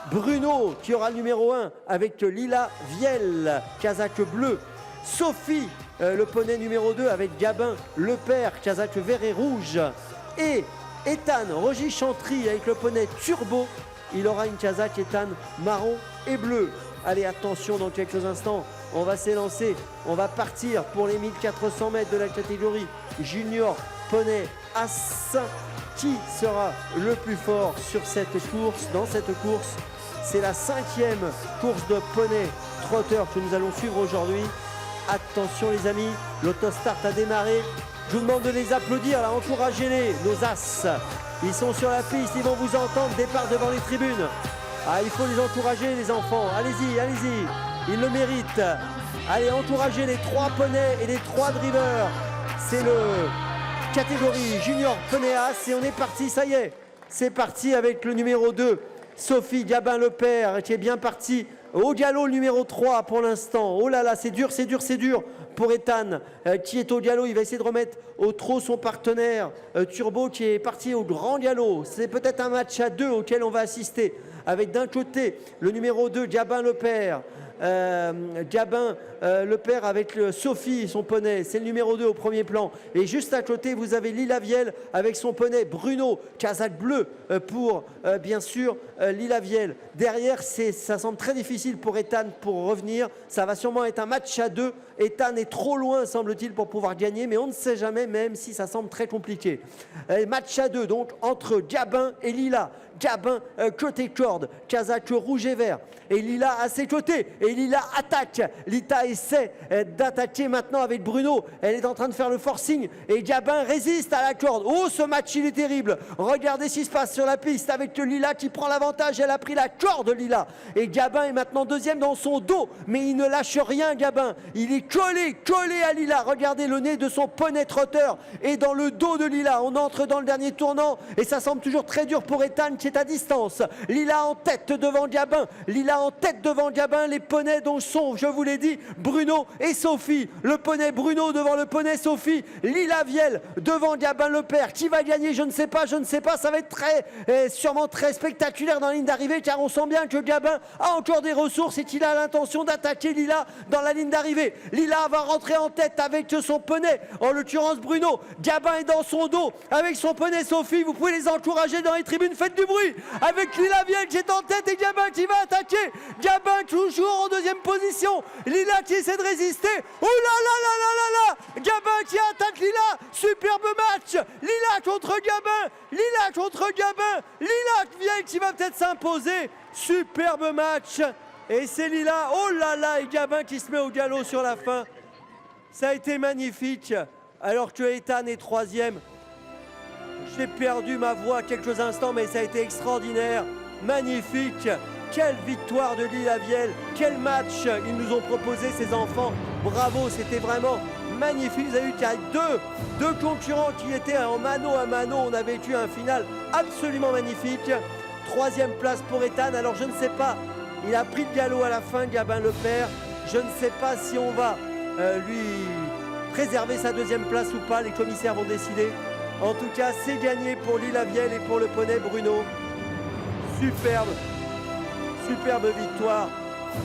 Bruno qui aura le numéro 1 avec Lila Viel, casaque bleu. Sophie, le poney numéro 2 avec Gabin Lepère, casaque vert et rouge. Et Ethan Roger Chantry avec le poney Turbo. Il aura une casaque Ethan marron et bleu. Allez, attention, dans quelques instants, on va s'élancer. On va partir pour les 1400 mètres de la catégorie junior poney As. Qui sera le plus fort sur cette course? Dans cette course, c'est la 5e course de poney trotteur que nous allons suivre aujourd'hui. Attention les amis, l'autostart a démarré. Je vous demande de les applaudir, là, encouragez-les, nos As. Ils sont sur la piste, ils vont vous entendre, départ devant les tribunes. Ah, il faut les encourager les enfants, allez-y, allez-y, ils le méritent. Allez, encouragez les 3 poneys et les 3 drivers. C'est le catégorie junior poney As et on est parti, ça y est. C'est parti avec le numéro 2, Sophie Gabin Lepère, qui est bien parti. Au galop, le numéro 3 pour l'instant. Oh là là, c'est dur, c'est dur, c'est dur pour Ethan qui est au galop. Il va essayer de remettre au trot son partenaire Turbo qui est parti au grand galop. C'est peut-être un match à 2 auquel on va assister. Avec d'un côté le numéro 2, Gabin Lepère. Gabin Lepère avec Sophie, son poney, c'est le numéro 2 au premier plan. Et juste à côté, vous avez Lila Viel avec son poney Bruno, casaque bleu pour bien sûr Lila Viel. Derrière, ça semble très difficile pour Ethan pour revenir. Ça va sûrement être un match à 2. Ethan est trop loin, semble-t-il, pour pouvoir gagner, mais on ne sait jamais, même si ça semble très compliqué. Match à 2, donc, entre Gabin et Lila. Gabin côté corde, casaque rouge et vert. Et Lila à ses côtés. Et Lila attaque. Lita essaie d'attaquer maintenant avec Bruno. Elle est en train de faire le forcing. Et Gabin résiste à la corde. Oh, ce match, il est terrible. Regardez ce qui se passe sur la piste avec Lila qui prend l'avantage. Elle a pris la corde, Lila. Et Gabin est maintenant deuxième dans son dos. Mais il ne lâche rien, Gabin. Il est collé à Lila. Regardez le nez de son poney trotteur. Et dans le dos de Lila, on entre dans le dernier tournant. Et ça semble toujours très dur pour Ethan qui est à distance. Lila en tête devant Gabin. Lila en tête devant Gabin. Les poneys dont sont, je vous l'ai dit, Bruno et Sophie. Le poney Bruno devant le poney Sophie. Lila Viel devant Gabin Lepère. Qui va gagner? Je ne sais pas. Ça va être sûrement très spectaculaire dans la ligne d'arrivée car on sent bien que Gabin a encore des ressources et qu'il a l'intention d'attaquer Lila dans la ligne d'arrivée. Lila va rentrer en tête avec son poney, en l'occurrence Bruno. Gabin est dans son dos avec son poney Sophie. Vous pouvez les encourager dans les tribunes. Faites du bruit avec Lila Viel qui est en tête et Gabin qui va attaquer. Gabin toujours en deuxième position. Lila qui essaie de résister. Oh là là là là là là. Gabin qui attaque Lila. Superbe match. Lila contre Gabin. Lila contre Gabin. Lila Viel qui va peut-être s'imposer. Superbe match. Et c'est Lila. Oh là là. Et Gabin qui se met au galop sur la fin. Ça a été magnifique. Alors que Ethan est troisième. J'ai perdu ma voix quelques instants, mais ça a été extraordinaire, magnifique. Quelle victoire de Lila Viel, quel match ils nous ont proposé ces enfants. Bravo, c'était vraiment magnifique. Vous avez vu qu'il y a deux concurrents qui étaient en mano à mano. On a vécu un final absolument magnifique. Troisième place pour Ethan. Alors je ne sais pas, il a pris le galop à la fin, Gabin Lepère. Je ne sais pas si on va lui préserver sa deuxième place ou pas. Les commissaires vont décider. En tout cas, c'est gagné pour Lila Viel et pour le poney Bruno. Superbe victoire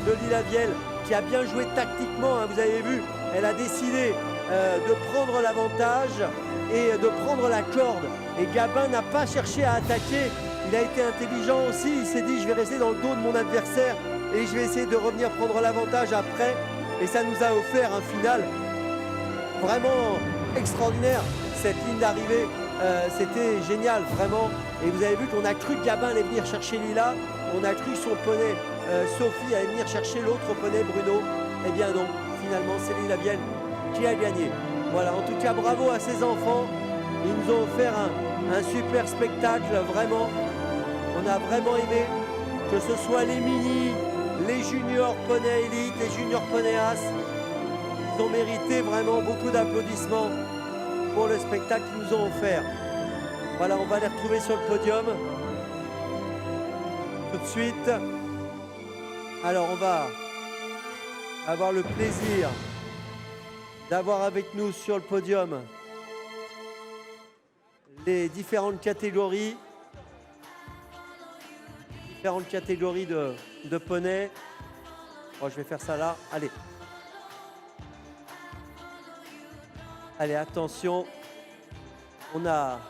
de Lila Viel qui a bien joué tactiquement, hein, vous avez vu. Elle a décidé de prendre l'avantage et de prendre la corde. Et Gabin n'a pas cherché à attaquer. Il a été intelligent aussi. Il s'est dit, je vais rester dans le dos de mon adversaire et je vais essayer de revenir prendre l'avantage après. Et ça nous a offert un final vraiment extraordinaire. Cette ligne d'arrivée, c'était génial, vraiment. Et vous avez vu qu'on a cru que Gabin allait venir chercher Lila. On a cru que son poney Sophie allait venir chercher l'autre poney Bruno. Eh bien non, finalement, c'est Lila Viel qui a gagné. Voilà, en tout cas, bravo à ces enfants. Ils nous ont offert un super spectacle, vraiment. On a vraiment aimé, que ce soit les mini, les juniors poney élite, les juniors poney as. Ils ont mérité vraiment beaucoup d'applaudissements pour le spectacle qu'ils nous ont offert. Voilà, on va les retrouver sur le podium tout de suite. Alors, on va avoir le plaisir d'avoir avec nous sur le podium les différentes catégories différentes catégories de poneys. Oh, je vais faire ça là. Allez. Allez, attention. On a